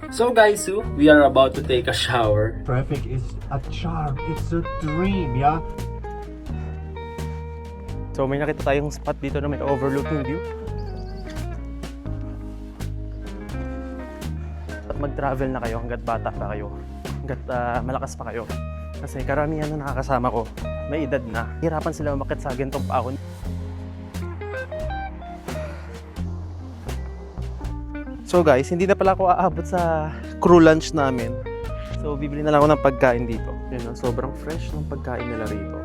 So guys, we are about to take a shower. Traffic is a charm. It's a dream, yeah? So may nakita tayong spot dito na may overlooking view. At mag-travel na kayo hanggat bata pa kayo. Hanggat malakas pa kayo. Kasi karamihan na nakakasama ko, may edad na. Hirapan sila umakyat sa gantong paahon. So guys, hindi na pala ako aabot sa crew lunch namin. So bibili na lang ako ng pagkain dito. Yun, sobrang fresh ng pagkain nila rito.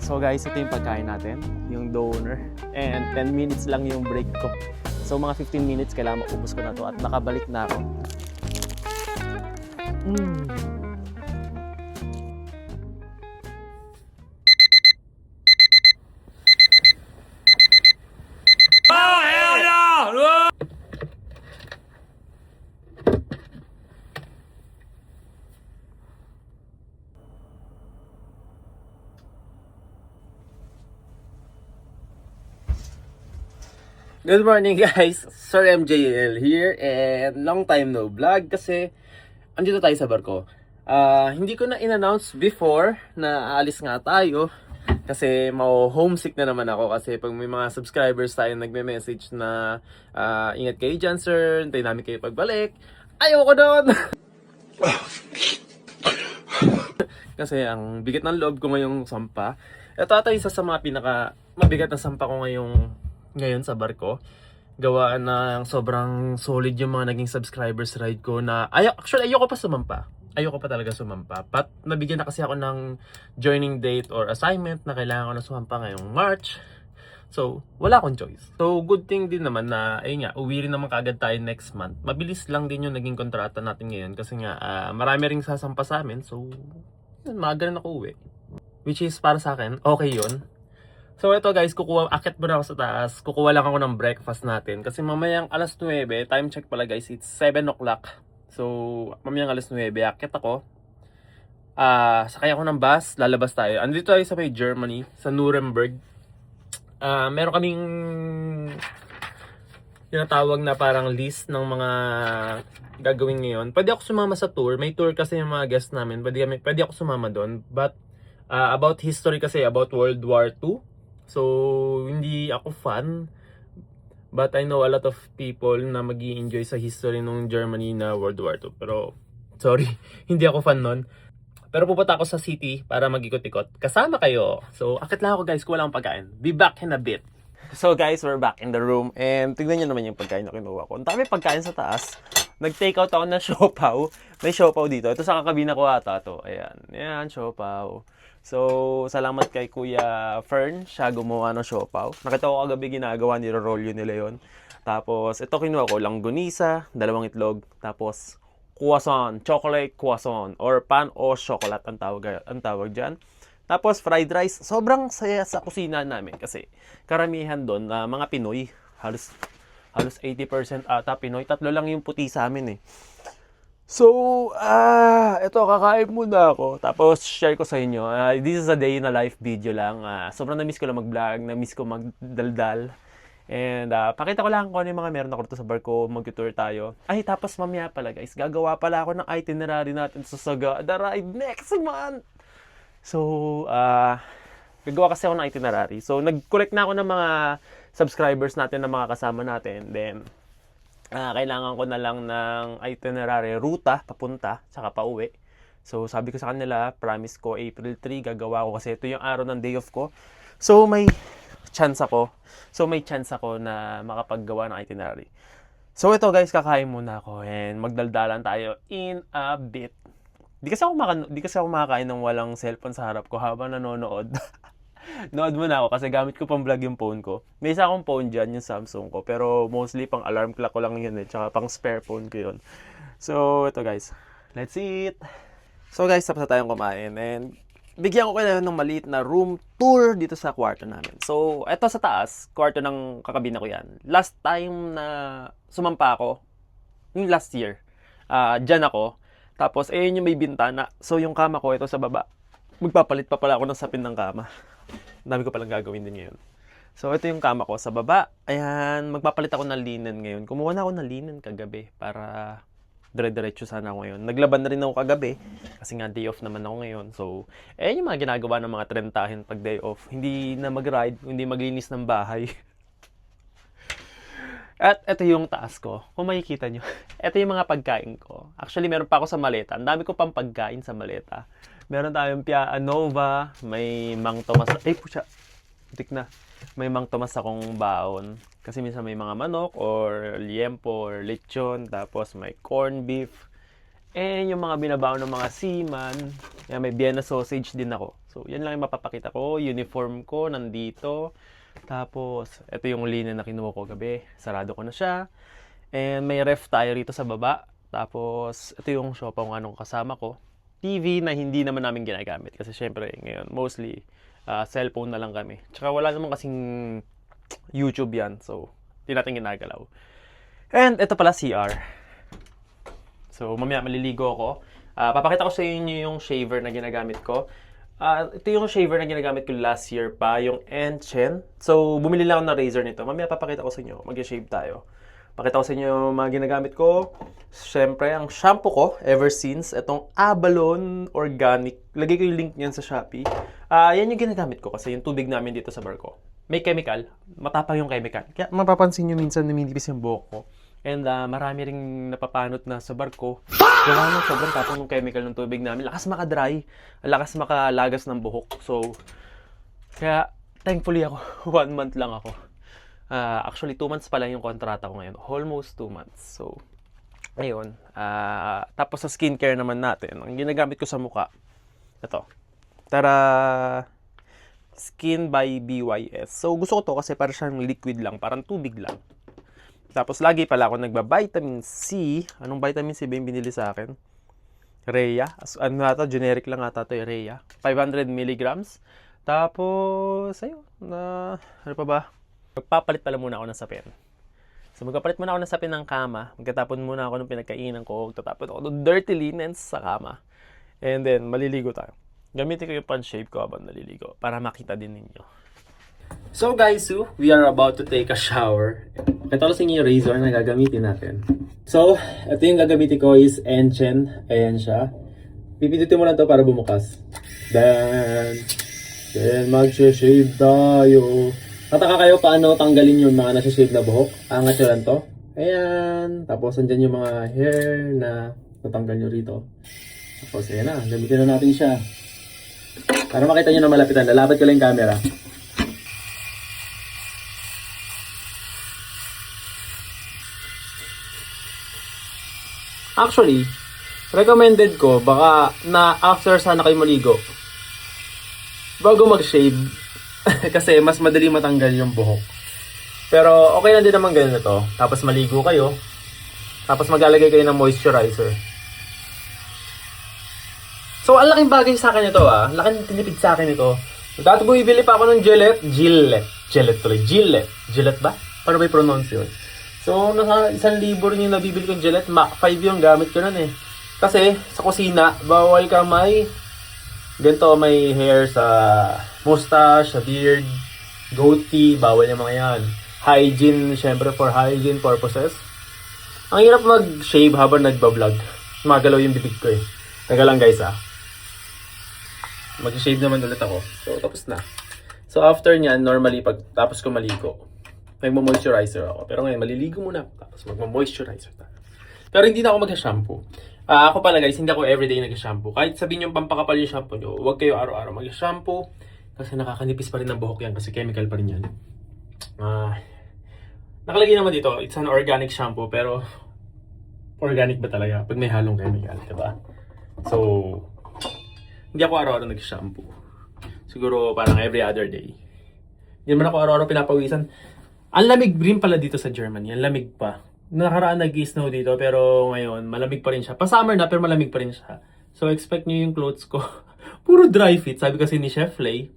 So guys, ito yung pagkain natin, yung doner. And 10 minutes lang yung break ko. So mga 15 minutes kailangan maubos ko na to at nakabalik na ako. Good morning guys, Sir MJL here and long time no vlog kasi andito tayo sa barko. Hindi ko na in-announce before na aalis nga tayo kasi homesick na naman ako kasi pag may mga subscribers tayo nagme-message na ingat kayo dyan sir, hintayin namin kayo pagbalik. Ayoko doon! Kasi ang bigat ng loob ko ngayong sampa. Ito ata isa sa mga pinaka mabigat na sampa ko ngayon sa barko. Gawaan na sobrang solid yung mga naging subscribers ride ko na actually ayoko pa sumampa. Ayoko pa talaga sumampa. But nabigyan na kasi ako ng joining date or assignment na kailangan ko na sumampa ngayong March. So, wala akong choice. So, good thing din naman na, uwi rin naman kaagad tayo next month. Mabilis lang din yung naging kontrata natin ngayon kasi nga, marami ring sasampa sa amin. So, yun, maaga na ako uwi. Which is, para sa akin, okay yun. So ito guys, akit muna ako sa taas. Kukuha lang ako ng breakfast natin. Kasi mamayang alas 9, time check pala guys, it's 7 o'clock. So mamayang alas 9, akit ako. Sakay ako ng bus, lalabas tayo. Andito tayo sa may Germany, sa Nuremberg. Meron kaming tinatawag na parang list ng mga gagawin ngayon. Pwede ako sumama sa tour. May tour kasi yung mga guests namin. Pwede ako sumama doon. But about history kasi, about World War II. So, hindi ako fan, but I know a lot of people na mag-i-enjoy sa history ng Germany na World War II. Pero, sorry, hindi ako fan nun. Pero pupunta ako sa city para mag-ikot-ikot. Kasama kayo. So, akit lang ako guys, kuha lang ang pagkain. Be back in a bit. So guys, we're back in the room. And tignan nyo naman yung pagkain na kinuha ko. Ang dami pagkain sa taas. Nag-take out ako ng siopaw. May siopaw dito. Ito sa kakabina ko ata to. Ayan. Ayan, siopaw. So, salamat kay Kuya Fern. Siya gumawa ng siopaw. Nakita ko kagabi ginagawa, niro-roll yun nila yun. Tapos, ito kinuha ko. Langgonisa, 2 itlog. Tapos, croissant, chocolate croissant. Or pan o chocolate ang tawag dyan. Tapos, fried rice. Sobrang saya sa kusina namin. Kasi, karamihan doon, mga Pinoy. Halos 80% ata Pinoy. 3 lang yung puti sa amin eh. So, ito, kakain muna ako. Tapos, share ko sa inyo. This is a day in a life video lang. Sobrang na-miss ko lang mag-vlog. Na-miss ko magdaldal. And, pakita ko lang kung ano yung mga meron ako dito sa barko. Mag-tour tayo. Ay, tapos mamaya pala guys. Gagawa pala ako ng itinerary natin sa Sagada Ride next month. So, gagawa kasi ako ng itinerary. So, nag-collect na ako ng mga subscribers natin, ng mga kasama natin. Then, kailangan ko na lang ng itinerary, ruta, papunta, tsaka pauwi. So, sabi ko sa kanila, promise ko, April 3, gagawa ko kasi ito yung araw ng day off ko. So, may chance ako na makapaggawa ng itinerary. So, ito guys, kakain muna ako and magdaldalan tayo in a bit. Di kasi ako makakain ng walang cellphone sa harap ko habang nanonood. Nood muna ako kasi gamit ko pang vlog yung phone ko. May isa akong phone dyan, yung Samsung ko. Pero mostly pang alarm clock ko lang yun eh. Tsaka pang spare phone ko yun. So, ito guys. Let's eat! So guys, tapos na tayong kumain. And bigyan ko kayo ng maliit na room tour dito sa kwarto namin. So, ito sa taas, kwarto ng kakabina ko yan. Last time na sumampa ako, yung last year, dyan ako. Tapos, ayun yung may bintana. So, yung kama ko, ito sa baba. Magpapalit pa pala ako ng sapin ng kama. Ang dami ko palang gagawin din ngayon. So, ito yung kama ko sa baba. Ayan, magpapalit ako ng linen ngayon. Kumuha na ako ng linen kagabi para dire-diretso sana ako ngayon. Naglaban na rin ako kagabi kasi nga day off naman ako ngayon. So, yung mga ginagawa ng mga trentahin pag day off. Hindi na mag-ride, hindi maglinis ng bahay. At ito yung taas ko. Kung makikita nyo, ito yung mga pagkain ko. Actually, meron pa ako sa maleta. Ang dami ko pang pagkain sa maleta. Meron tayong Pia Nova, may Mang Tomas. Ay, pucha. Tik na. May Mang Tomas akong baon. Kasi minsan may mga manok or liempo or lechon. Tapos may corned beef. And yung mga binabaon ng mga seaman. Yan, may Vienna sausage din ako. So, yan lang yung mapapakita ko. Uniform ko nandito. Tapos, ito yung linen na kinuha ko gabi. Sarado ko na siya. And may ref tayo rito sa baba. Tapos, ito yung sopa kung anong kasama ko. TV na hindi naman namin ginagamit. Kasi syempre, ngayon, mostly, cellphone na lang kami. Tsaka wala naman kasing YouTube yan. So, hindi natin ginagalaw. And ito pala CR. So, mamaya maliligo ako. Papakita ko sa inyo yung shaver na ginagamit ko. Ito yung shaver na ginagamit ko last year pa, yung Enchen. So, bumili lang ako ng razor nito. Mamaya papakita ko sa inyo. Mag-shave tayo. Pakita ko sa inyo yung mga ginagamit ko. Siyempre, ang shampoo ko, ever since, itong Abalone Organic. Lagay ko yung link niyan sa Shopee. Yan yung ginagamit ko kasi yung tubig namin dito sa barko. May chemical. Matapang yung chemical. Kaya mapapansin nyo minsan numinipis yung buhok ko. And marami ring napapanot na sa barko. Gawa ng sobrang tapang ng chemical ng tubig namin. Lakas maka-dry. Lakas makalagas ng buhok. So, kaya thankfully ako, 1 month lang ako. Actually, 2 months pa lang yung kontrata ko ngayon. Almost 2 months. So, ayun. Tapos sa skincare naman natin, ang ginagamit ko sa mukha, ito. Tara! Skin by BYS. So, gusto ko to kasi parang siyang liquid lang. Parang tubig lang. Tapos, lagi pala ako nagba-vitamin C. Anong vitamin C ba yung binili sa akin? Rhea. Ano na ito? Generic lang ata ito yung Rhea. 500 milligrams. Tapos, ayun. Ano pa ba? Magpapalit pala muna ako ng sapin. So, magpapalit muna ako ng sapin ng kama. Magtatapon muna ako ng pinagkainan ko. Magtatapon ako ng dirty linens sa kama. And then, maliligo tayo. Gamitin ko yung pan-shave ko habang naliligo para makita din ninyo. So guys, we are about to take a shower. Ito lang yung razor na gagamitin natin. So, ito yung gagamitin ko is Enchen. Ayan siya. Pipindutin mo lang to para bumukas. Then mag-shave tayo. Tataka kayo paano tanggalin yung mga nasa-shave na buhok. Angat nyo lang to. Ayan. Tapos andyan yung mga hair na natanggal nyo rito. Tapos ayan na. Gamitin na natin siya. Para makita nyo na malapitan. Lalapit ko lang yung camera. Actually, recommended ko baka na after sana kayo maligo bago mag-shave kasi mas madali matanggal yung buhok. Pero okay lang din naman ganito. Tapos maligo kayo. Tapos maglalagay kayo ng moisturizer. So, ang laking bagay sa akin ito laking tinipid sa akin ito. Dati bumibili pa ako ng Gillette ba? Paano ba i-pronounce yun? So, nasa 1,000 rin yung nabibili kong Gillette. Mach 5 yung gamit ko nun eh. Kasi, sa kusina, bawal ka may hair sa mustache, sa beard, goatee, bawal yung mga yan. Hygiene, syempre for hygiene purposes. Ang hirap mag-shave habang nagbablog. Magalaw yung bibig ko eh. Taga lang guys Mag-shave naman ulit ako. So, tapos na. So, after nyan, normally, pag tapos ko maligo, nagmo-moisturizer ako. Pero ngayon, maliligo muna. Tapos magmo-moisturizer tayo. Pero hindi na ako mag-shampoo. Ako pala guys, hindi ako everyday nag-shampoo. Kahit sabihin yung pampakapal yung shampoo nyo, huwag kayo araw-araw mag-shampoo. Kasi nakakanipis pa rin ng buhok yan. Kasi chemical pa rin yan. Nakalagay naman dito, it's an organic shampoo. Pero, organic ba talaga? Pag may halong chemical, diba? So, hindi ako araw-araw nag-shampoo. Siguro parang every other day. Hindi naman ako araw-araw pinapawisan. Ang lamig rin pala dito sa Germany. Ang lamig pa. Nakaraan nag-snow dito pero ngayon malamig pa rin siya. Pa-summer na pero malamig pa rin siya. So expect nyo yung clothes ko. Puro dry fit. Sabi kasi ni Chef Lay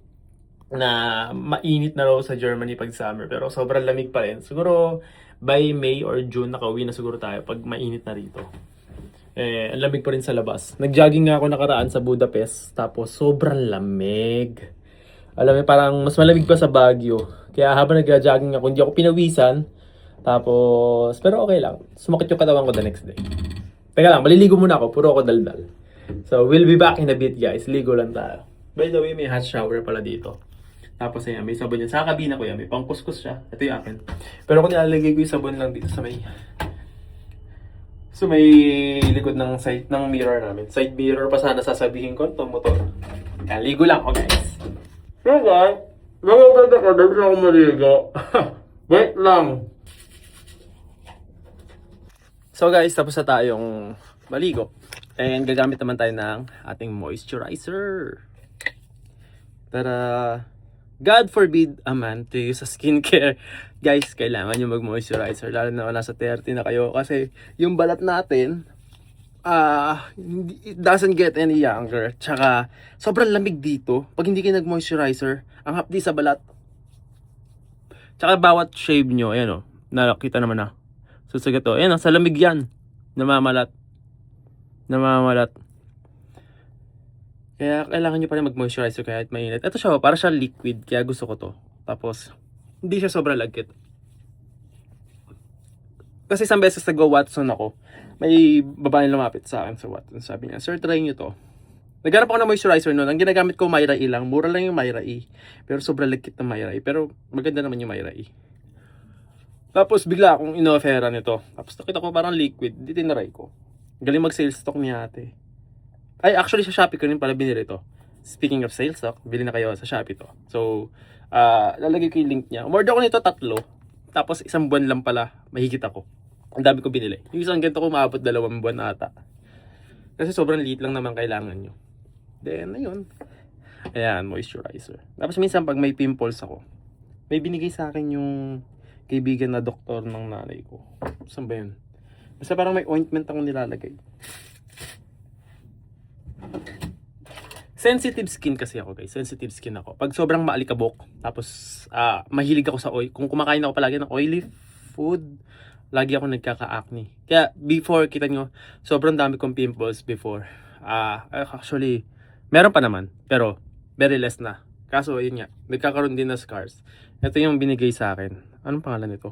na mainit na raw sa Germany pag summer. Pero sobrang lamig pa rin. Siguro by May or June nakauwi na siguro tayo pag mainit na rito. Ang lamig pa rin sa labas. Nag-jogging nga ako nakaraan sa Budapest. Tapos sobrang lamig. Alam mo, parang mas malamig pa sa Baguio Kaya habang nag-jogging ako, hindi ako pinawisan. Tapos, pero okay lang. Sumakit yung katawan ko the next day. Teka lang, maliligo muna ako. Puro ako daldal. So, we'll be back in a bit, guys. Ligo lang tayo. By the way, may hot shower pala dito. Tapos, ayan, may sabon yan. Sa kabina ko yan, may pangkuskus siya. Ito yung akin. Pero kung nilalagay ko yung sabon lang dito sa may... So, may likod ng side ng mirror namin. Side mirror pa sana sasabihin ko. Ito, motor. Ayan, ligo lang ako, guys. So, guys, nangagad ako. Dahil ako maligo. Wait lang. So guys, tapos na tayong maligo. And gagamit naman tayo ng ating moisturizer. Para God forbid a man to use a skincare. Guys, kailangan nyo mag-moisturizer. Lalo na nasa 30 na kayo. Kasi yung balat natin, it doesn't get any younger. Tsaka, sobrang lamig dito. Pag hindi kayo nag-moisturizer, ang hapdi sa balat. Tsaka bawat shave nyo, ayan o, nakita naman na. Susugat to. Ayan, sa lamig yan. Namamalat. Kaya kailangan nyo pa rin mag-moisturizer kahit mainit. Ito siya, para siya liquid. Kaya gusto ko to. Tapos, hindi siya sobrang lagkit. Kasi isang beses nag-Watson ako. May babae lumapit sa akin sa Watson. Sabi niya, sir, try nyo to. Naghanap ako ng moisturizer noon. Ang ginagamit ko, Myra E lang. Mura lang yung Myra E. Pero sobrang lagkit ng Myra E. Pero maganda naman yung Myra E. Tapos bigla akong ino-offera nito. Tapos nakita ko parang liquid. Di tinaray ko. Galing mag-sales stock ni ate. Ay, actually sa Shopee ko rin pala binili to. Speaking of sales stock, bili na kayo sa Shopee to. So, lalagay ko yung link niya. Umorder ko nito 3. Tapos 1 buwan lang pala, mahigit ako. Ang dami ko binili. Yung isang ganito ko maabot 2 buwan ata. Kasi sobrang liit lang naman kailangan nyo. Then, ayun. Ayan, moisturizer. Tapos minsan pag may pimples ako, may binigay sa akin yung kaibigan na doktor ng nanay ko. Saan ba yun? Basta parang may ointment akong nilalagay. Sensitive skin kasi ako, guys. Sensitive skin ako. Pag sobrang maalikabok, tapos mahilig ako sa oil. Kung kumakain ako palagi ng oily food, lagi ako nagkaka-acne. Kaya before, kita nyo, sobrang dami kong pimples before. Actually, meron pa naman. Pero, very less na. Kaso, yun nga, nagkakaroon din na scars. Ito yung binigay sa akin. Anong pangalan nito?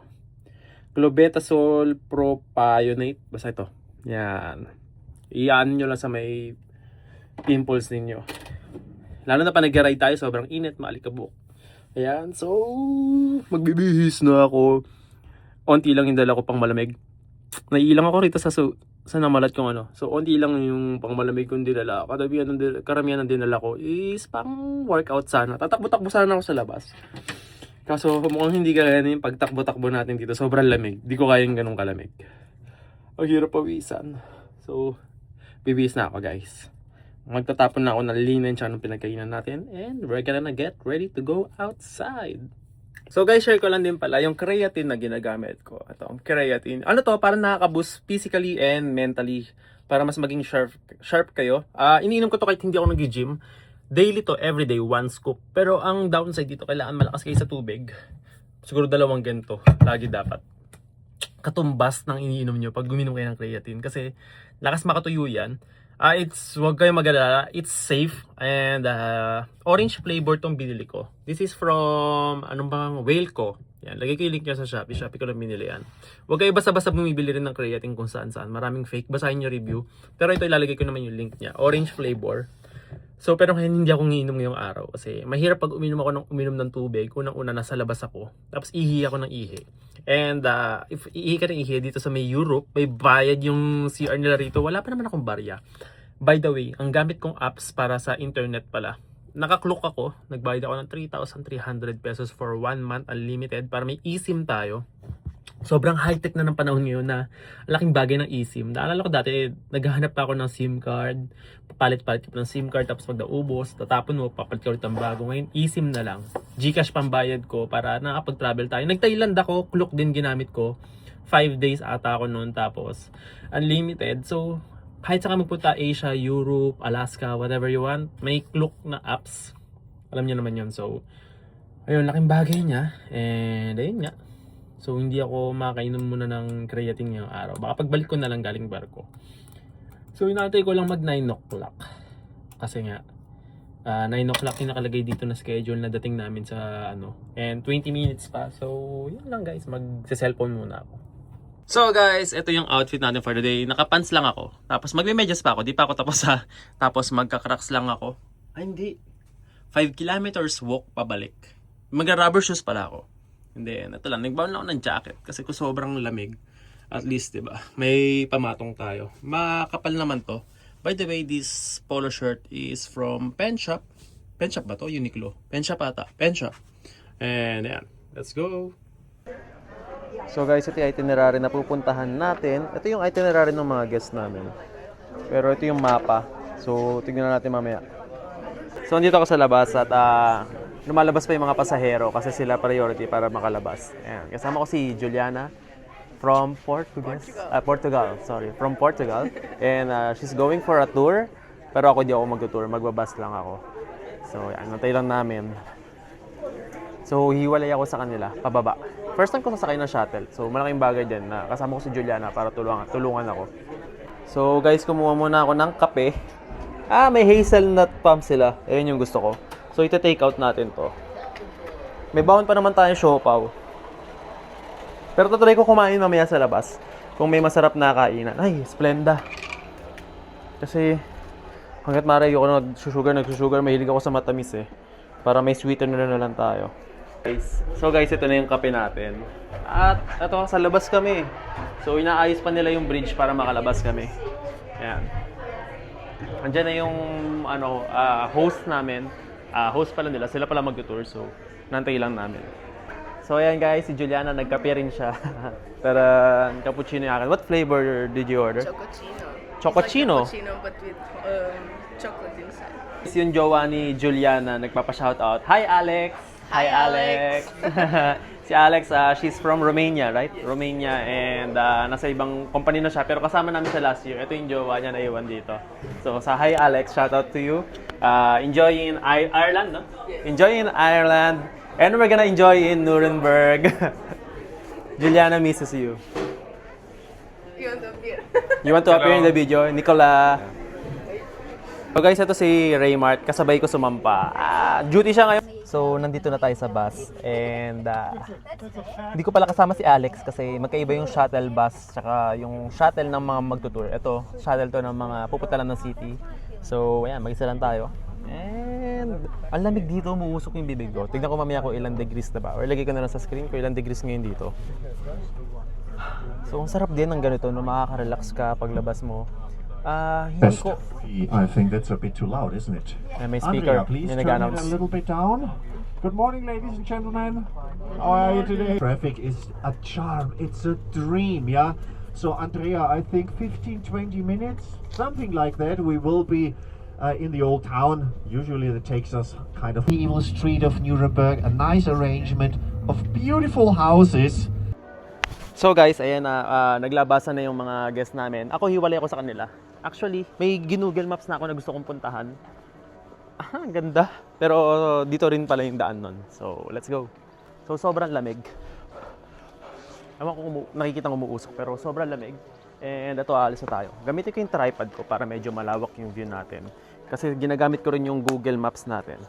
Clobetasol propionate. Basta ito. Yan. Iyan nyo lang sa may pimples ninyo. Lalo na pa nag-ride tayo, sobrang init, maalikabok. Ayan, so magbibihis na ako. Onti lang yung dala ko pang malamig. Naiilang ako rito sa namalat kong ano. So, onti lang yung pang malamig kong dinala. Karamihan ng dinala ko is pang workout sana. Tatakbo-takbo sana ako sa labas. Kaso mukhang hindi kaya yung pagtakbo-takbo natin dito. Sobrang lamig. Di ko kayang ganun kalamig. Ang hirap pawisan. So, bibihis na ako, guys. Magtatapon na ako ng linen siya ng pinagkainan natin. And we're gonna get ready to go outside. So guys, share ko lang din pala yung creatine na ginagamit ko. Ito, ang creatine. Ano to? Para nakaka-boost physically and mentally. Para mas maging sharp kayo. Iniinom ko to kahit hindi ako nag-gym. Daily to, everyday, 1 scoop. Pero ang downside dito, kailangan malakas kayo sa tubig. Siguro 2 ganito. Lagi dapat. Katumbas ng iniinom nyo pag guminom kayo ng creatine. Kasi lakas makatuyo yan. Huwag kayong mag-alala. It's safe. And orange flavor tong binili ko. This is from, Whaleco. Yan, lagay ko yung link nyo sa Shopee. Shopee ko lang binili yan. Huwag kayo basta-basta bumibili rin ng creatine kung saan-saan. Maraming fake. Basahin nyo review. Pero ito ilalagay ko naman yung link niya. Orange flavor. So, pero hindi ako ngiinom ngayong araw. Kasi mahirap pag uminom ng tubig. Unang-una, nasa labas ako. Tapos ihi ako ng ihi. And if ihi ka ng ihi dito sa may Europe, may bayad yung CR nila rito. Wala pa naman akong barya. By the way, ang gamit kong apps para sa internet pala. Naka-clock ako. Nagbayad ako ng 3,300 pesos for 1 month unlimited para may eSIM tayo. Sobrang high-tech na ng panahon ngayon na laking bagay ng eSIM. Naalala ko dati, naghahanap pa ako ng SIM card. Papalit-palit ko ng SIM card tapos pag naubos, tatapon mo, papalit ka ulit ng bago. Ngayon, eSIM na lang. GCash pambayad ko para nakapag-travel tayo. Nag-Thailand ako, Klook din ginamit ko. 5 days ata ako noon tapos unlimited. So, kahit saan ka magpunta, Asia, Europe, Alaska, whatever you want, may Klook na apps. Alam niyo naman yun. So, ayun, laking bagay niya. And ayun nga. So, hindi ako makainom muna ng creatine ngayong araw. Baka pagbalik ko na lang galing barko. So, inatay ko lang mag 9 o'clock. Kasi nga, 9 o'clock yung nakalagay dito na schedule na dating namin sa and 20 minutes pa. So, yun lang guys, mag-cellphone muna ako. So guys, ito yung outfit natin for the day. Nakapants lang ako. Tapos magme-medyas pa ako. Di pa ako tapos ha. Tapos magka-cracks lang ako. Ay hindi. 5 kilometers walk pabalik. Magra-rubber shoes pala ako. Hindi, ito lang. Nagbaon lang ako ng jacket kasi ko sobrang lamig. At least, di ba? May pamatong tayo. Makapal naman to. By the way, this polo shirt is from Pen Shop. Pen Shop ba to? Uniqlo. Pen Shop ata. Pen Shop. And yan. Let's go. So guys, ito yung itinerary na pupuntahan natin. Ito yung itinerary ng mga guests namin. Pero ito yung mapa. So, tignan natin mamaya. So, andito ako sa labas at lumalabas pa yung mga pasahero kasi sila priority para makalabas. Ayan. Kasama ko si Juliana from Portugal. From Portugal. And she's going for a tour. Pero ako di ako mag-tour. Magbabas lang ako. So, yan. Nantay lang namin. So, hiwalay ako sa kanila. Pababa. First time ko sasakay ng shuttle. So, malaking bagay din na kasama ko si Juliana para tulungan ako. So, guys, kumuha muna ako ng kape. May hazelnut palm sila. Ayun yung gusto ko. So, ita-take out natin to. May baon pa naman tayong siopaw. Pero tatry ko kumain mamaya sa labas. Kung may masarap na kainan. Ay, Splenda. Kasi, hanggat maaari ako nagsusugar. Mahilig ako sa matamis eh. Para may sweetener na lang tayo. So guys, ito na yung kape natin. At ito, sa labas kami. So inaayos pa nila yung bridge para makalabas kami. Ayan. Andiyan na yung host namin. Host pala nila, sila pala mag-tour. So nantay lang namin. So ayan guys, si Juliana nagkape rin siya. Pero cappuccino yung akin. What flavor did you order? Chocochino. Chocochino? It's like cappuccino but with chocolate inside. Yung jowa ni Juliana nagpapa-shoutout. Hi Alex! Hi, Alex. Si Alex, she's from Romania, right? Romania, and nasa ibang company na siya. Pero kasama namin siya last year. Ito yung jowa niya na iwan dito. So, hi Alex, shout out to you. Enjoy in Ireland, no? Enjoy in Ireland. And we're gonna enjoy in Nuremberg. Juliana misses you. You want to appear? You want to appear in the video? Nicola. So guys, ito si Raymart. Kasabay ko sumampa. Duty siya ngayon. So, nandito na tayo sa bus. And, hindi ko pala kasama si Alex kasi magkaiba yung shuttle bus tsaka yung shuttle ng mga magtutour. Ito, shuttle to ng mga pupunta lang ng city. So, ayan, mag-isa lang tayo. And, ang lamig dito, umuusok yung bibig ko. Tignan ko mamaya kung ilang degrees na ba. Or lagay ko na lang sa screen kung ilang degrees ngayon dito. So, ang sarap din ng ganito, no? Makaka-relax ka paglabas mo. Hindi ko... I think that's a bit too loud, isn't it? May speaker. Andrea, please May turn it nag-announce. a little bit down. Good morning, ladies and gentlemen. How are you today? Traffic is a charm. It's a dream, yeah? So, Andrea, I think 15-20 minutes, something like that, we will be in the old town. Usually that takes us kind of the evil street of Nuremberg. A nice arrangement of beautiful houses. So guys, ayan na, naglabasan na yung mga guests namin. Ako, hiwalay ako sa kanila. Actually, may ginugel maps na ako na gusto kong puntahan. Ang ganda. Pero dito rin pala yung daan nun. So, let's go. So, sobrang lamig. Ewan ko nakikita umuusok, pero sobrang lamig. And ito, alis na tayo. Gamitin ko yung tripod ko para medyo malawak yung view natin. Kasi ginagamit ko rin yung Google Maps natin.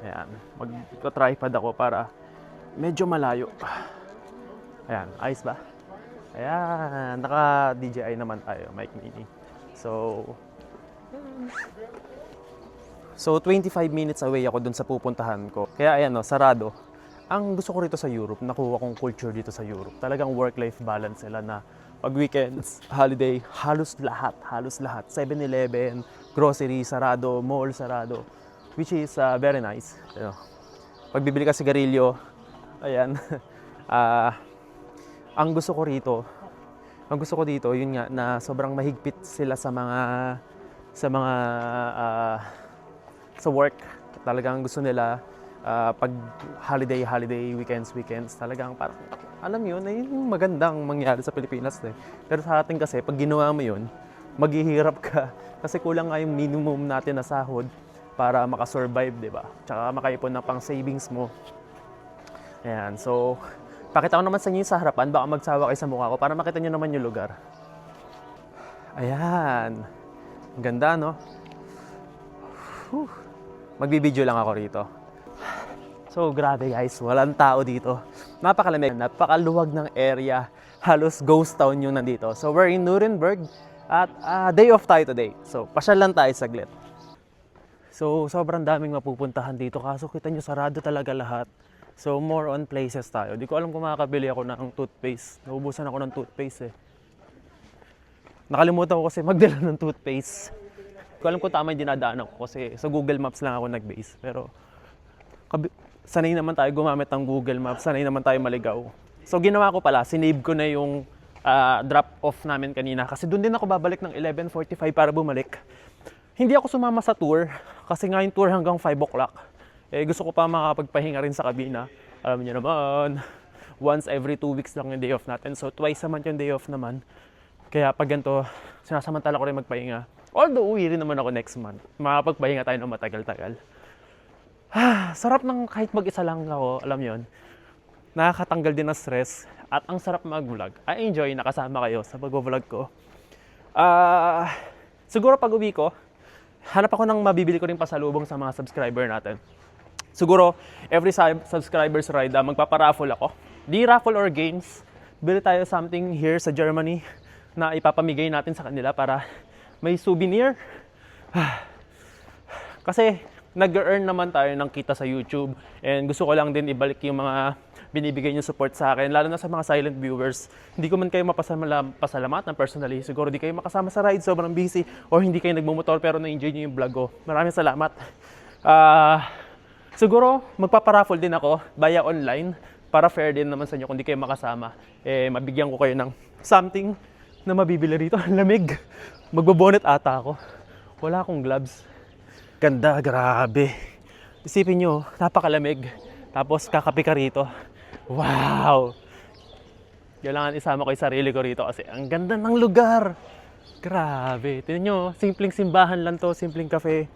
Ayan. Mag-tripod ako para medyo malayo. Ayan, ayos ba? Ayan, naka-DJI naman tayo, mic mini. So 25 minutes away ako dun sa pupuntahan ko. Kaya ayan, no, sarado. Ang gusto ko rito sa Europe, nakuha kong culture dito sa Europe. Talagang work-life balance sila na pag weekends, holiday, halos lahat. 7-Eleven, grocery, sarado, mall, sarado. Which is very nice. You know, pag bibili ka sigarilyo, ayan, ang gusto ko dito, yun nga, na sobrang mahigpit sila sa work. Talagang gusto nila pag holiday, weekends, talagang parang, alam yun, ay yung magandang mangyari sa Pilipinas. Pero sa atin kasi, pag ginawa mo yun, maghihirap ka. Kasi kulang nga yung minimum natin na sahod para makasurvive, di ba? Tsaka makaipon ng pang savings mo. Ayan, so, pakita ko naman sa inyo sa harapan, baka magsawa kayo sa mukha ko para makita nyo naman yung lugar. Ayan. Ang ganda, no? Magbibideo lang ako rito. So, grabe guys, walang tao dito. Napakalamig, napakaluwag ng area. Halos ghost town yung nandito. So, we're in Nuremberg at day off tayo today. So, pasyal lang tayo saglit. So, sobrang daming mapupuntahan dito. Kaso kita nyo, sarado talaga lahat. So, more on places tayo. Di ko alam kung makakabili ako ng toothpaste. Naubusan ako ng toothpaste eh. Nakalimutan ko kasi magdala ng toothpaste. Di ko alam kung tama yung dinadaanan ko kasi sa Google Maps lang ako nag-base. Pero, sanay naman tayo gumamit ng Google Maps, sanay naman tayo maligaw. So ginawa ko pala, sinave ko na yung drop-off namin kanina kasi doon din ako babalik ng 11:45 para bumalik. Hindi ako sumama sa tour kasi nga yung tour hanggang 5 o'clock. Eh gusto ko pa makapagpahinga rin sa kabina. Alam niyo naman, once every 2 weeks lang yung day off natin. So twice naman yung day off naman. Kaya pag ganito, sinasamantala ko rin magpahinga. Although uwi rin naman ako next month. Makapagpahinga tayo ng matagal-tagal. Sarap ng kahit mag-isa lang ako, alam yon. Nakakatanggal din ng stress at ang sarap mag-vlog. I enjoy nakasama kayo sa pag-vlog ko. Siguro pag uwi ko, hanap ako ng mabibili ko rin pasalubong sa mga subscriber natin. Siguro, every subscriber's ride, magpaparaffle ako. Di raffle or games, bili tayo something here sa Germany na ipapamigay natin sa kanila para may souvenir. Kasi, nag-earn naman tayo ng kita sa YouTube and gusto ko lang din ibalik yung mga binibigay niyo support sa akin, lalo na sa mga silent viewers. Hindi ko man kayo mapasalamatan personally. Siguro di kayo makasama sa ride, sobrang busy, or hindi kayo nagmumotor pero na-enjoy niyo yung vlog ko. Maraming salamat. Siguro magpaparaffle din ako via online para fair din naman sa inyo kung di kayo makasama. Eh, mabigyan ko kayo ng something na mabibili rito. Lamig. Magbobonet ata ako. Wala akong gloves. Ganda, grabe. Isipin nyo, napakalamig. Tapos kakape ka rito. Wow! Kailangan isama ko yung sarili ko rito kasi ang ganda ng lugar. Grabe. Tingnan nyo, simpleng simbahan lang to, simpleng cafe.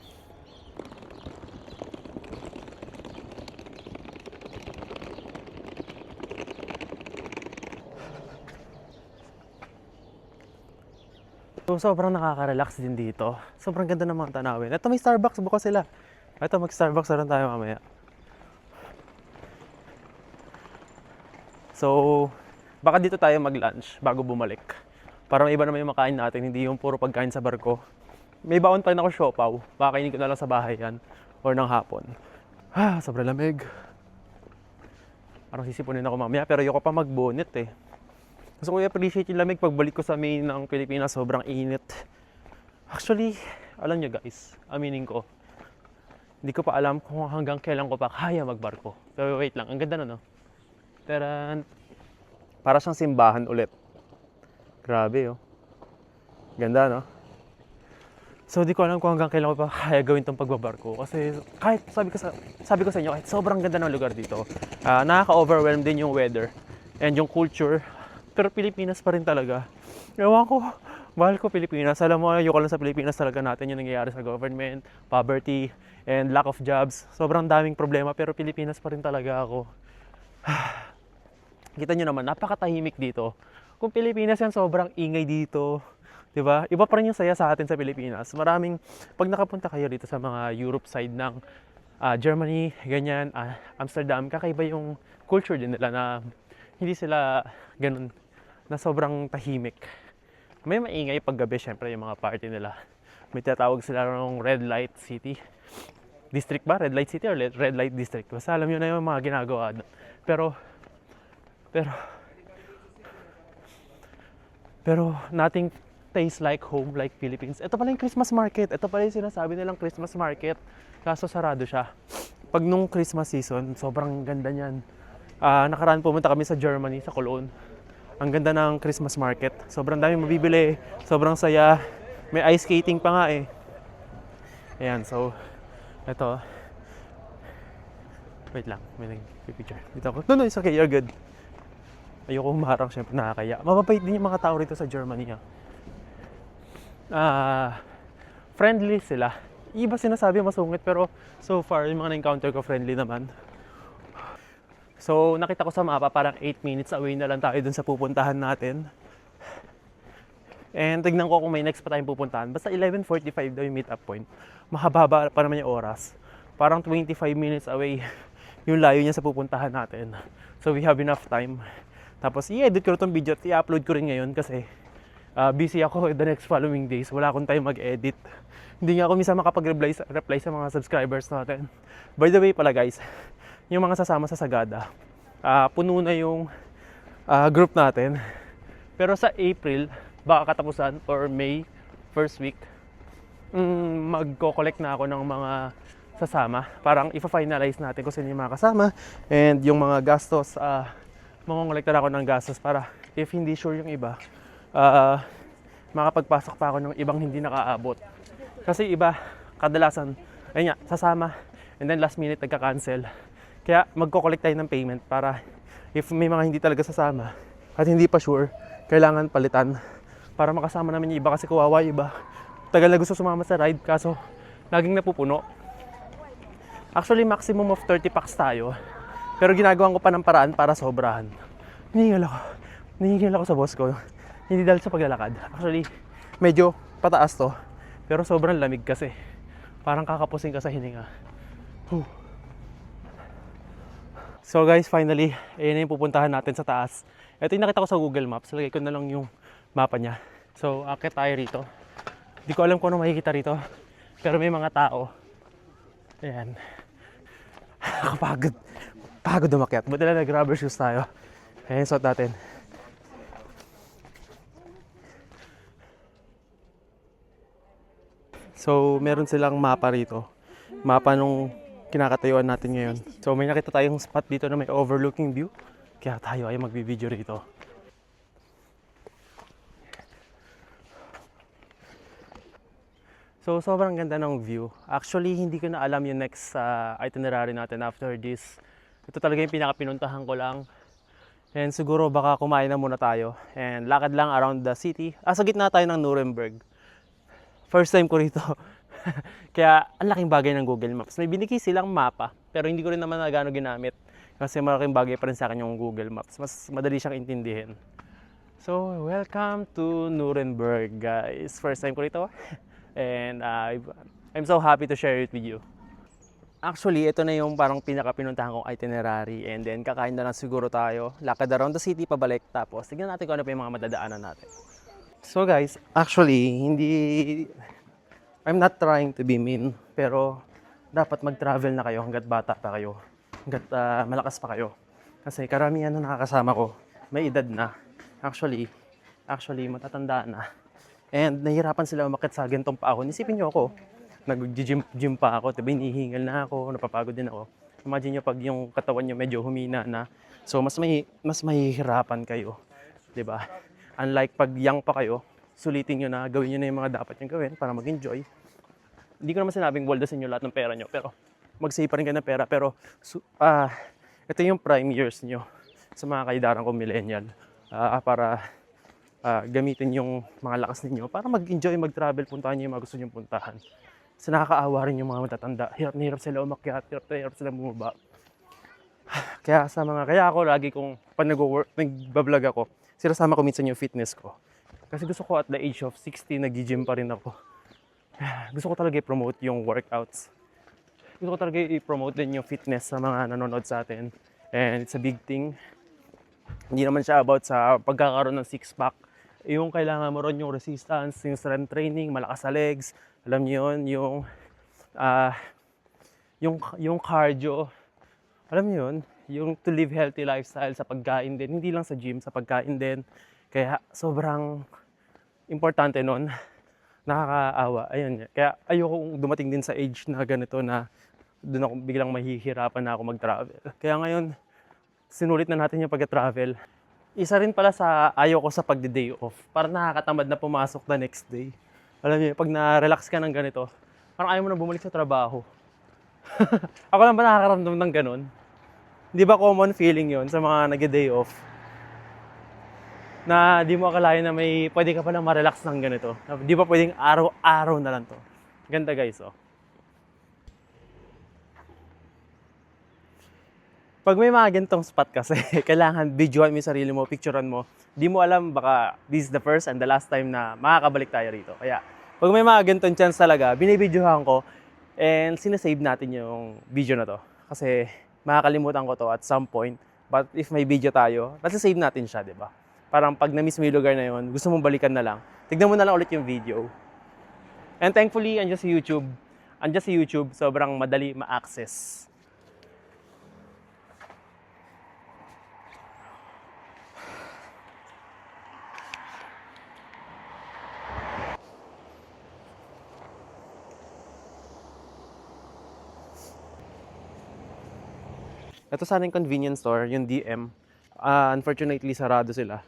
So, sobrang nakaka-relax din dito. Sobrang ganda ng mga tanawin. Ito may Starbucks, bukas sila. Ito mag-Starbucks na rin tayo mamaya. So, baka dito tayo mag-lunch bago bumalik. Para may iba naman yung makain natin, hindi yung puro pagkain sa barko. May baon pa rin ako siopaw. Baka kainin ko na lang sa bahay yan. Or ng hapon. Sobrang lamig. Parang sisipunin ako mamaya, pero ayoko pa mag-bonnet eh. Gusto ko i-appreciate yung lamig pagbalik ko sa main ng Pilipinas, sobrang init. Actually, alam nyo guys, aminin ko, hindi ko pa alam kung hanggang kailan ko pa kaya magbarko. Pero wait lang, ang ganda na no? Taran! Para siyang simbahan ulit. Grabe oh. Ganda no? So di ko alam kung hanggang kailan ko pa kaya gawin tong pagbabarko. Kasi kahit sabi ko sa inyo, kahit sobrang ganda ng lugar dito, nakaka-overwhelm din yung weather and yung culture. Pero Pilipinas pa rin talaga. Ewan ko, mahal ko Pilipinas. Alam mo, ayoko lang sa Pilipinas talaga natin yung nangyayari sa government, poverty, and lack of jobs. Sobrang daming problema, pero Pilipinas pa rin talaga ako. Kita nyo naman, napakatahimik dito. Kung Pilipinas yan, sobrang ingay dito. Diba? Iba pa rin yung saya sa atin sa Pilipinas. Maraming, pag nakapunta kayo dito sa mga Europe side ng Germany, ganyan, Amsterdam, kakaiba yung culture din nila na hindi sila ganun na sobrang tahimik. May maingay paggabi, syempre, yung mga party nila. May tinatawag sila ng Red Light City. District ba? Red Light City or Red Light District? Basta alam nyo na yung mga ginagawa. Pero nothing tastes like home, like Philippines. Ito pala yung Christmas market. Ito pala yung sinasabi nilang Christmas market. Kaso sarado siya. Pag nung Christmas season, sobrang ganda niyan. Nakaraan pumunta kami sa Germany, sa Cologne. Ang ganda ng Christmas market. Sobrang daming mabibili. Sobrang saya. May ice skating pa nga eh. Ayan, so ito. Wait lang, may nag-picture. Dito ako. No, it's okay, you're good. Ayoko humarang, syempre nakakaya. Mababait din yung mga tao rito sa Germany. Friendly sila. Iba sinasabi masungit, pero so far, yung mga na-encounter ko, friendly naman. So, nakita ko sa mapa, parang 8 minutes away na lang tayo dun sa pupuntahan natin. And tignan ko kung may next pa tayong pupuntahan. Basta 11:45 daw yung meet up point. Mahaba pa naman yung oras. Parang 25 minutes away yung layo niya sa pupuntahan natin. So we have enough time. Tapos i-edit ko itong video at i-upload ko rin ngayon kasi busy ako the next following days. Wala akong time mag-edit. Hindi nga ako minsan makapag-reply sa mga subscribers natin. By the way pala guys, yung mga sasama sa Sagada, puno na yung group natin. Pero sa April, baka katapusan or May, first week, magko-collect na ako ng mga sasama. Parang ipa-finalize natin kung sino yung mga kasama and yung mga gastos, mangongolekta na ako ng gastos para if hindi sure yung iba, makapagpasok pa ako ng ibang hindi nakaabot. Kasi iba, kadalasan, ayun nga, sasama and then last minute nagka-cancel. Kaya magko-collect tayo ng payment para if may mga hindi talaga sasama at hindi pa sure, kailangan palitan para makasama namin yung iba kasi kawawa iba. Tagal na gusto sumama sa ride kaso laging napupuno. Actually maximum of 30 packs tayo. Pero ginagawan ko pa ng paraan para sobrahan. Hinihingil ako sa boss ko. Hindi dahil sa paglalakad. Actually medyo pataas to. Pero sobrang lamig kasi. Parang kakapusing ka sa hininga. So guys, finally, ayun na yung pupuntahan natin sa taas. Ito yung nakita ko sa Google Maps. Lagay ko na lang yung mapa niya. So, akit tayo rito. Hindi ko alam kung ano makikita rito. Pero may mga tao. Ayan. Nakapagod. Pagod umakyat. Buti na nag-rubber shoes tayo. Ayan, suot natin. So, meron silang mapa rito. Mapa nung kinakatayuan natin ngayon. So, may nakita tayong spot dito na may overlooking view. Kaya tayo ay magbibideo rito. So, sobrang ganda ng view. Actually, hindi ko na alam yung next itinerary natin after this. Ito talaga yung pinaka-pinuntahan ko lang. And siguro baka kumain na muna tayo. And lakad lang around the city. Sa gitna tayo ng Nuremberg. First time ko rito. Kaya ang laking bagay ng Google Maps. May binigay silang mapa. Pero hindi ko rin naman na gaano ginamit. Kasi malaking bagay pa rin sa akin yung Google Maps. Mas madali siyang intindihin. So, welcome to Nuremberg, guys. First time ko rito. And I'm so happy to share it with you. Actually, ito na yung parang pinaka-pinuntahan kong itinerary. And then, kakain na lang siguro tayo. Lakad around the city, pabalik. Tapos, tignan natin kung ano pa yung mga madadaanan natin. So guys, actually, I'm not trying to be mean. Pero, dapat mag-travel na kayo hanggat bata pa kayo. Hanggat malakas pa kayo. Kasi karamihan na nakakasama ko, may edad na. Actually, matatanda na. And nahihirapan sila umakyat sa gantong paahon. Isipin nyo ako, nag-gym pa ako, diba, hinihingal na ako, napapagod din ako. Imagine nyo pag yung katawan nyo medyo humina na. So, mas mahihirapan kayo. Diba? Unlike pag young pa kayo, sulitin nyo na, gawin nyo na yung mga dapat nyo gawin para mag-enjoy. Hindi ko naman sinabing waldasin nyo lahat ng pera nyo, pero mag-save pa rin kayo ng pera. Pero, ito yung prime years nyo sa mga kaidaran ko millennial. Para gamitin yung mga lakas ninyo para mag-enjoy, mag-travel, puntahan nyo yung mga gusto nyo puntahan. Kasi nakakaawa rin yung mga matatanda. Hirap na hirap sila umakyat, hirap na hirap sila bumaba. Kaya ako lagi kong pag nag-vlog ako, sinasama ko minsan yung fitness ko. Kasi gusto ko at the age of 60, nag-gym pa rin ako. Gusto ko talaga i-promote yung workouts. Gusto ko talaga i-promote din yung fitness sa mga nanonood sa atin. And it's a big thing. Hindi naman siya about sa pagkakaroon ng six-pack. Yung kailangan mo ron yung resistance, yung strength training, malakas sa legs. Alam niyo yun, yung cardio. Alam niyo yun, yung to live healthy lifestyle sa pagkain din. Hindi lang sa gym, sa pagkain din. Kaya sobrang importante nun. Nakakaawa. Ayun. Kaya ayoko dumating din sa age na ganito na doon ako biglang mahihirapan na ako mag-travel. Kaya ngayon, sinulit na natin yung pag-travel. Isa rin pala sa ayaw ko sa pagde-day off. Parang nakakatamad na pumasok the next day. Alam niyo, pag na-relax ka ng ganito, parang ayaw mo na bumalik sa trabaho. Ako lang ba nakakaramdam ng ganun? Di ba common feeling yon sa mga nag-day off? Na di mo akalain na may pwede ka palang ma-relax ng ganito. Di ba pwedeng araw-araw na lang to? Ganda guys, oh. Pag may mga ganitong spot kasi, kailangan videoan mo yung sarili mo, picturean mo. Di mo alam, baka this is the first and the last time na makakabalik tayo rito. Kaya, pag may mga ganitong chance talaga, binibidyohan ko and sinasave natin yung video na to. Kasi, makakalimutan ko to at some point. But if may video tayo, nasa-save natin siya, di ba? Parang pag na-miss mo yung lugar na yun, gusto mong balikan na lang, tignan mo na lang ulit yung video. And thankfully, andyan sa YouTube, sobrang madali ma-access. Ito sana yung convenience store, yung DM. Unfortunately, sarado sila.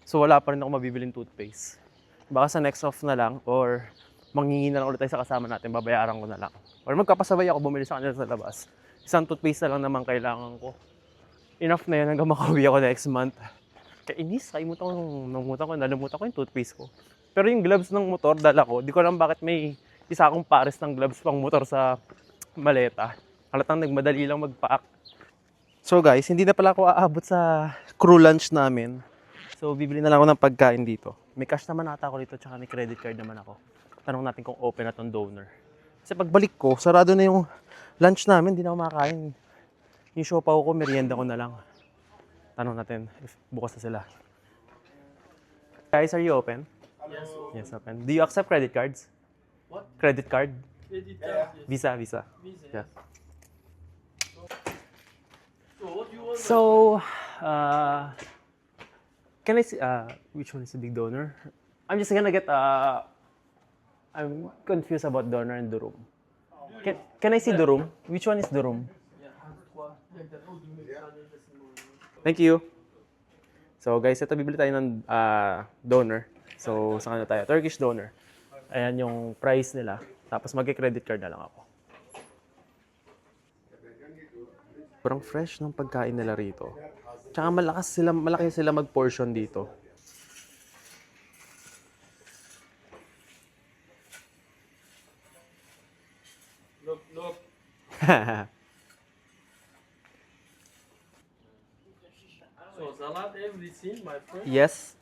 So wala pa rin ako mabibiling toothpaste. Baka sa next off na lang or manghingi na lang ulit tayo sa kasama natin, babayaran ko na lang. Or magkapasabay ako bumili sa kanila sa labas. Isang toothpaste na lang naman kailangan ko. Enough na yun hanggang makauwi ako next month. Kainis, nalimutan ko yung toothpaste ko. Pero yung gloves ng motor, dala ko. Di ko alam bakit may isa akong pares ng gloves pang motor sa maleta. Halatang nagmadali lang mag-pack. So guys, hindi na pala ako aabot sa crew lunch namin. So bibili na lang ako ng pagkain dito. May cash naman ata ako dito, tsaka may credit card naman ako. Tanong natin kung open na tong donor. Kasi pagbalik ko, sarado na yung lunch namin, hindi na ako makakain. Yung siopaw ko, merienda ko na lang. Tanong natin if bukas na sila. Guys, are you open? Yes. Yes, open. Do you accept credit cards? What? Credit card? Credit card. Visa. Visa. Yeah. So what do you want? So, can I see, which one is the big donor? I'm just gonna get, I'm confused about donor and durum. Can I see durum? Which one is durum? Thank you. So guys, ito bibili tayo ng donor. So, saan na tayo? Turkish donor. Ayan yung price nila. Tapos mag-credit card na lang ako. Parang fresh ng pagkain nila rito. Tsaka malaki sila mag-portion dito. Look. So salad everything, my friend. Yes.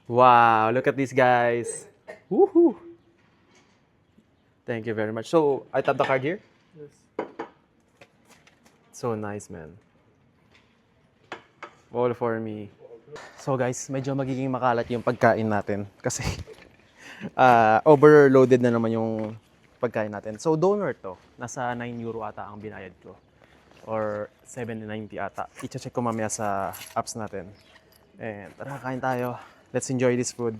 Wow, look at these guys. Woohoo! Thank you very much. So, I tap the card here? Yes. So nice, man. All for me. So guys, medyo magiging makalat yung pagkain natin kasi overloaded na naman yung pagkain natin. So donor to. Nasa 9 euro ata ang binayad ko. Or 7.90 ata. I-check ko mamaya sa apps natin. And tara, kain tayo. Let's enjoy this food.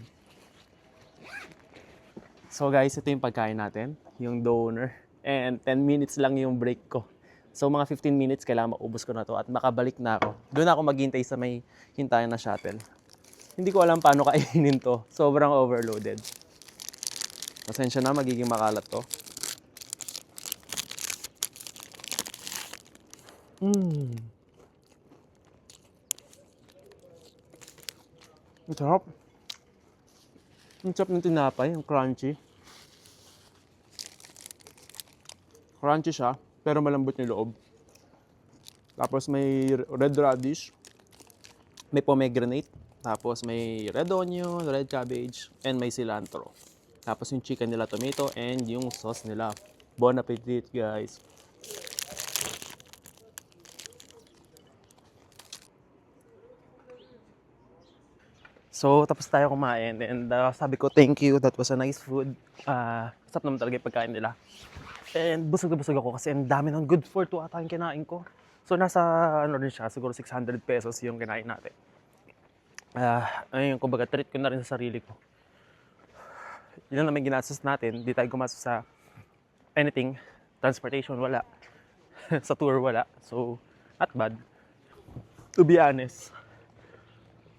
So guys, ito yung pagkain natin. Yung donor. And 10 minutes lang yung break ko. So mga 15 minutes, kailangan maubos ko na to at makabalik na ako. Doon ako maghintay sa may hintayan na shuttle. Hindi ko alam paano kainin to. Sobrang overloaded. Pasensya na, magiging makalat to. Ang sarap. Ang sarap ng tinapay, yung crunchy. Crunchy siya, pero malambot yung loob. Tapos may red radish, may pomegranate, tapos may red onion, red cabbage, and may cilantro. Tapos yung chicken nila, tomato, and yung sauce nila. Bon appetit, guys! So, tapos tayo kumain and sabi ko, thank you, that was a nice food. Sarap naman talaga yung pagkain nila. And busog na busog ako kasi ang dami ng good for two ata yung kinain ko. So, nasa, ano rin siya, siguro 600 pesos yung kinain natin. Ayun, kumbaga, treat ko na rin sa sarili ko. Yun lang naman ginastos natin, di tayo gumastos sa anything. Transportation, wala. Sa tour, wala. So, not bad. To be honest.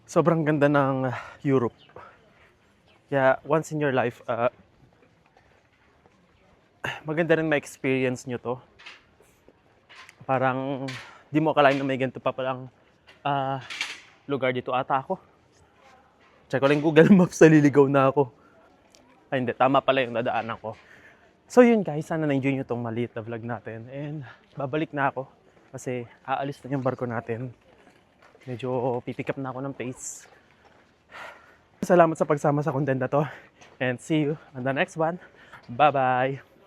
Sobrang ganda ng Europe. Kaya once in your life, maganda rin ma-experience nyo to. Parang di mo akalain na may ganito pa palang lugar dito ata ako. Check ko lang Google Maps, naliligaw na ako. Ay, hindi. Tama pala yung dadaanan ko. So yun guys, sana na-enjoy nyo tong maliit na vlog natin. And babalik na ako kasi aalis na yung barko natin. Medyo pipick up na ako ng pace. Salamat sa pagsama sa content na to. And see you on the next one. Bye-bye!